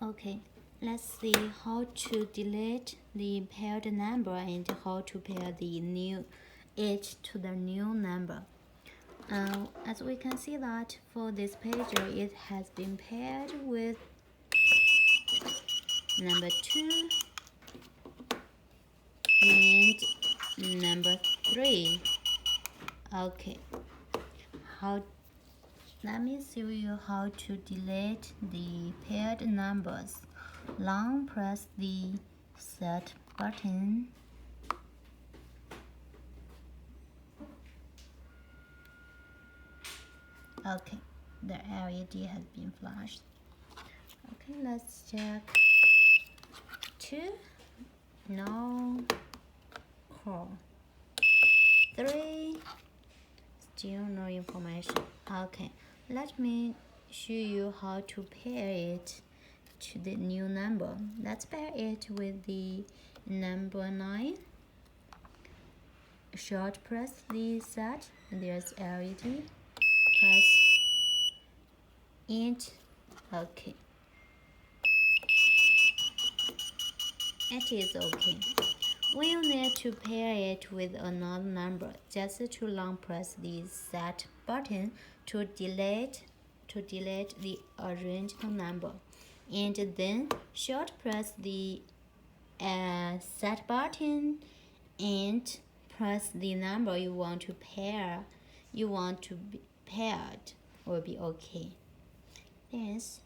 Okay, let's see how to delete the paired number and how to pair the new it to the new number. As we can see that for this pager, it has been paired with number 2 and number 3. Okay, let me show you how to delete the paired numbers. Long press the set button. Okay, the LED has been flashed. Okay, let's check 2. No call. 3. Still no information. Okay, let me show you how to pair it to the new number. Let's pair it with the number 9. Short press the set. There's LED. Press it. Okay. It is okay. We'll need to pair it with another number. Just to long press the set button to delete the original number, and then short press the set button and press the number you want to pair. You want to be paired will be okay. Thanks.